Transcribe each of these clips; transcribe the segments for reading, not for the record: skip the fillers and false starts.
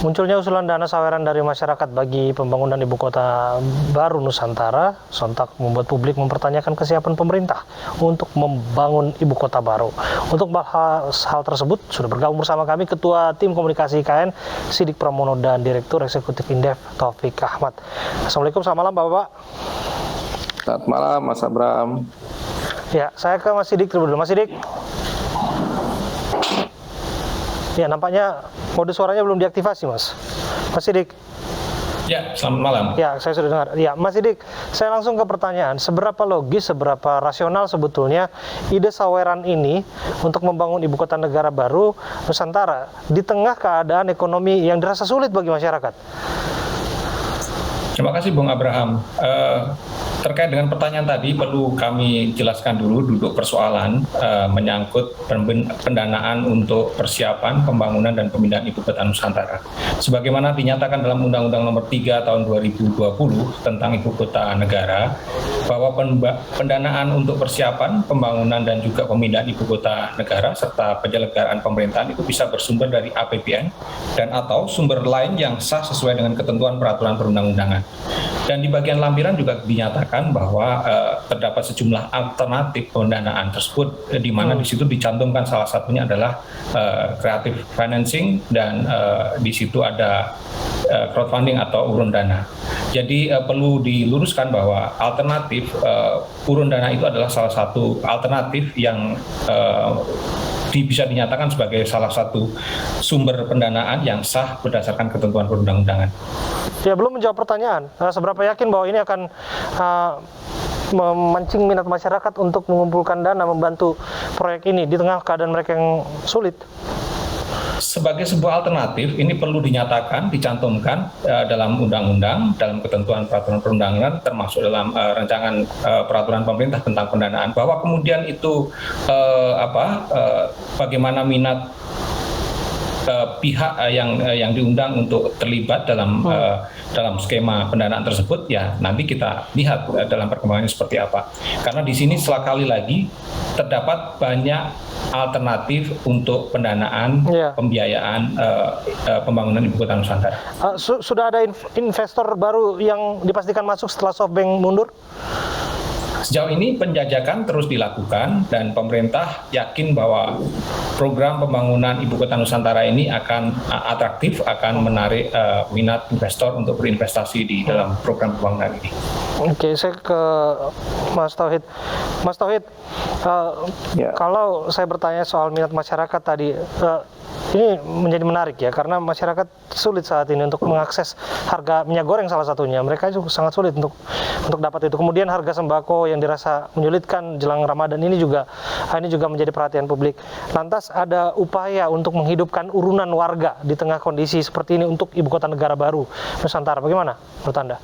Munculnya usulan dana saweran dari masyarakat bagi pembangunan ibu kota baru Nusantara sontak membuat publik mempertanyakan kesiapan pemerintah untuk membangun ibu kota baru. Untuk bahas hal tersebut sudah bergabung bersama kami Ketua Tim Komunikasi IKN Sidik Pramono dan Direktur Eksekutif Indef Taufik Ahmad. Assalamualaikum, selamat malam Bapak-Bapak. Selamat malam Mas Abram. Ya, saya ke Mas Sidik dulu. Mas Sidik. Ya, nampaknya kode suaranya belum diaktifasi, Mas. Mas Sidik. Ya, selamat malam. Ya, saya sudah dengar. Ya, Mas Sidik, saya langsung ke pertanyaan. Seberapa logis, seberapa rasional sebetulnya ide saweran ini untuk membangun ibu kota negara baru Nusantara di tengah keadaan ekonomi yang dirasa sulit bagi masyarakat? Terima kasih Bung Abraham. Terkait dengan pertanyaan tadi, perlu kami jelaskan dulu duduk persoalan menyangkut pendanaan untuk persiapan pembangunan dan pemindahan ibu kota Nusantara. Sebagaimana dinyatakan dalam Undang-Undang Nomor 3 Tahun 2020 tentang Ibu Kota Negara, bahwa pendanaan untuk persiapan pembangunan dan juga pemindahan ibu kota negara serta penyelenggaraan pemerintahan itu bisa bersumber dari APBN dan atau sumber lain yang sah sesuai dengan ketentuan peraturan perundang-undangan. Dan di bagian lampiran juga dinyatakan bahwa terdapat sejumlah alternatif pendanaan tersebut, di mana di situ dicantumkan salah satunya adalah creative financing dan di situ ada crowdfunding atau urun dana. Jadi perlu diluruskan bahwa alternatif urun dana itu adalah salah satu alternatif yang bisa dinyatakan sebagai salah satu sumber pendanaan yang sah berdasarkan ketentuan perundang-undangan. Ya, belum menjawab pertanyaan. Seberapa yakin bahwa ini akan memancing minat masyarakat untuk mengumpulkan dana membantu proyek ini di tengah keadaan mereka yang sulit? Sebagai sebuah alternatif, ini perlu dinyatakan, dicantumkan dalam undang-undang, dalam ketentuan peraturan perundangan, termasuk dalam rancangan peraturan pemerintah tentang pendanaan, bahwa kemudian itu bagaimana minat pihak yang diundang untuk terlibat dalam skema pendanaan tersebut, ya nanti kita lihat dalam perkembangannya seperti apa. Karena di sini sekali lagi terdapat banyak alternatif untuk pendanaan, pembiayaan pembangunan ibu kota Nusantara. Sudah ada investor baru yang dipastikan masuk setelah SoftBank mundur? Sejauh ini penjajakan terus dilakukan dan pemerintah yakin bahwa program pembangunan ibu kota Nusantara ini akan atraktif, akan menarik minat investor untuk berinvestasi di dalam program pembangunan ini. Oke, saya ke Mas Tauhid. Mas Tauhid, kalau saya bertanya soal minat masyarakat tadi, ini menjadi menarik ya, karena masyarakat sulit saat ini untuk mengakses harga minyak goreng salah satunya. Mereka juga sangat sulit untuk dapat itu. Kemudian harga sembako yang dirasa menyulitkan jelang Ramadan ini juga menjadi perhatian publik. Lantas ada upaya untuk menghidupkan urunan warga di tengah kondisi seperti ini untuk ibu kota negara baru Nusantara. Bagaimana menurut Anda?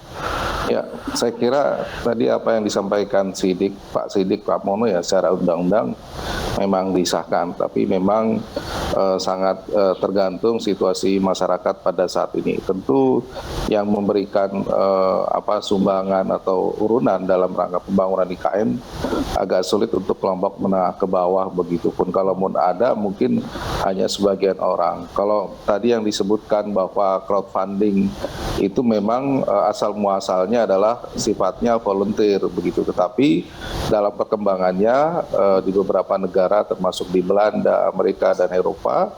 Ya, saya kira tadi apa yang disampaikan Pak Sidik Pramono ya, secara undang-undang memang disahkan, tapi memang sangat tergantung situasi masyarakat pada saat ini. Tentu yang memberikan sumbangan atau urunan dalam rangka pembangunan IKN agak sulit untuk kelompok menengah ke bawah, begitupun kalaupun ada mungkin hanya sebagian orang. Kalau tadi yang disebutkan bahwa crowdfunding itu memang asal muasalnya adalah sifatnya volunteer begitu, tetapi dalam perkembangannya di beberapa negara termasuk di Belanda, Amerika dan Eropa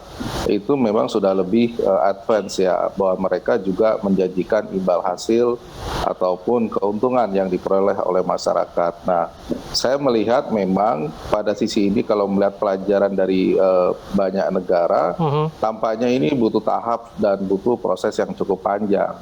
itu memang sudah lebih advance ya, bahwa mereka juga menjanjikan imbal hasil ataupun keuntungan yang diperoleh oleh masyarakat. Nah, saya melihat memang pada sisi ini kalau melihat pelajaran dari banyak negara, tampaknya ini butuh tahap dan butuh proses yang cukup panjang.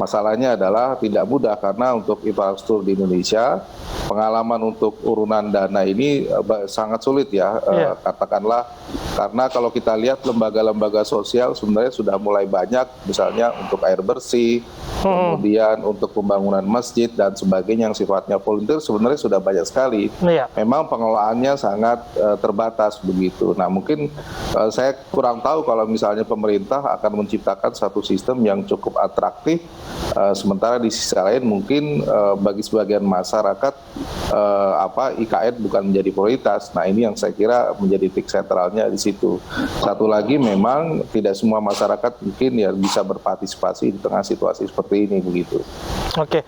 Masalahnya adalah tidak mudah karena untuk infrastruktur di Indonesia, pengalaman untuk urunan dana ini sangat sulit ya, katakanlah, karena kalau kita lihat lembaga-lembaga sosial sebenarnya sudah mulai banyak, misalnya untuk air bersih, kemudian untuk pembangunan masjid dan sebagainya yang sifatnya volunteer sebenarnya sudah banyak sekali. Memang pengelolaannya sangat terbatas begitu. Nah, mungkin saya kurang tahu kalau misalnya pemerintah akan menciptakan satu sistem yang cukup atraktif, sementara di sisi lain mungkin bagi sebagian masyarakat IKN bukan menjadi prioritas. Nah, ini yang saya kira menjadi titik sentralnya di situ. Satu lagi, memang tidak semua masyarakat mungkin ya bisa berpartisipasi di tengah situasi seperti ini begitu. Oke,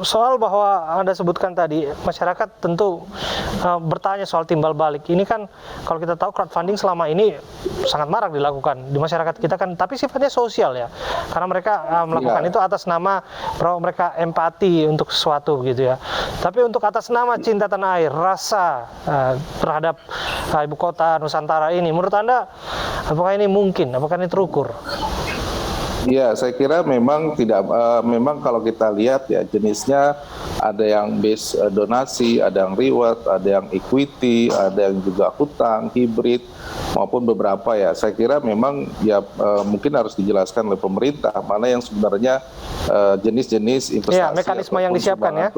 soal bahwa Anda sebutkan tadi, masyarakat tentu bertanya soal timbal balik. Ini kan kalau kita tahu crowdfunding selama ini sangat marak dilakukan di masyarakat kita kan, tapi sifatnya sosial ya, karena mereka melakukan itu atas nama bahwa mereka empati untuk sesuatu gitu ya. Tapi untuk atas nama cinta tanah air, rasa terhadap ibu kota Nusantara ini, menurut Anda apakah ini mungkin? Apakah ini terukur? Ya, saya kira memang tidak. Memang kalau kita lihat ya jenisnya ada yang base donasi, ada yang reward, ada yang equity, ada yang juga hutang, hibrid maupun beberapa ya. Saya kira memang ya mungkin harus dijelaskan oleh pemerintah mana yang sebenarnya jenis-jenis investasi. Ya, mekanisme yang disiapkan ya.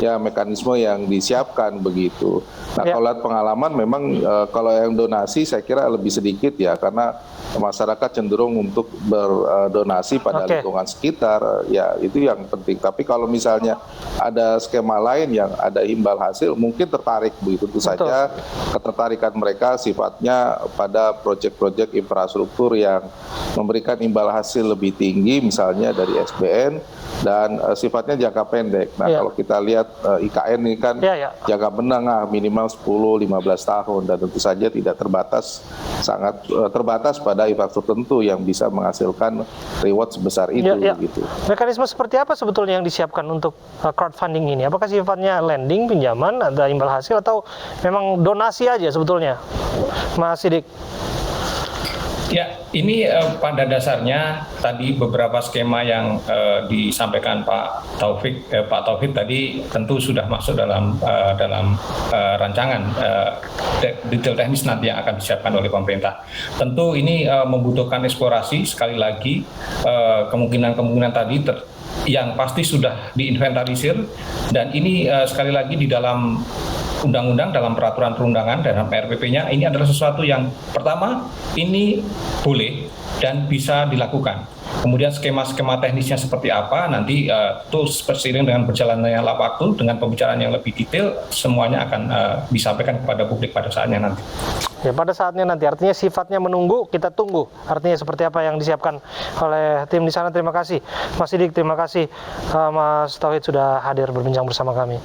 Ya, mekanisme yang disiapkan begitu. Nah, kalau lihat pengalaman memang kalau yang donasi saya kira lebih sedikit ya, karena masyarakat cenderung untuk berdonasi pada lingkungan sekitar, ya itu yang penting. Tapi kalau misalnya ada skema lain yang ada imbal hasil, mungkin tertarik begitu. Tentu saja ketertarikan mereka sifatnya pada proyek-proyek infrastruktur yang memberikan imbal hasil lebih tinggi, misalnya dari SBN, dan sifatnya jangka pendek. Nah, kalau kita lihat IKN ini kan jangka menengah minimal 10-15 tahun, dan tentu saja tidak terbatas, sangat terbatas pada infrastruktur tertentu yang bisa menghasilkan reward sebesar itu. Gitu. Mekanisme seperti apa sebetulnya yang disiapkan untuk crowdfunding ini? Apakah sifatnya lending, pinjaman, ada imbal hasil, atau memang donasi aja sebetulnya, Mas Sidik? Ya, ini pada dasarnya tadi beberapa skema yang disampaikan Pak Taufik tadi tentu sudah masuk dalam rancangan detail teknis nanti yang akan disiapkan oleh pemerintah. Tentu ini membutuhkan eksplorasi, sekali lagi kemungkinan-kemungkinan tadi yang pasti sudah diinventarisir, dan ini sekali lagi di dalam undang-undang, dalam peraturan perundangan, dalam RPP-nya, ini adalah sesuatu yang pertama, ini boleh dan bisa dilakukan. Kemudian skema-skema teknisnya seperti apa, nanti terus seiring dengan berjalannya waktu, dengan pembicaraan yang lebih detail, semuanya akan disampaikan kepada publik pada saatnya nanti. Ya, pada saatnya nanti, artinya sifatnya menunggu, kita tunggu. Artinya seperti apa yang disiapkan oleh tim di sana. Terima kasih Mas Sidik, terima kasih Mas Tauhid sudah hadir berbincang bersama kami.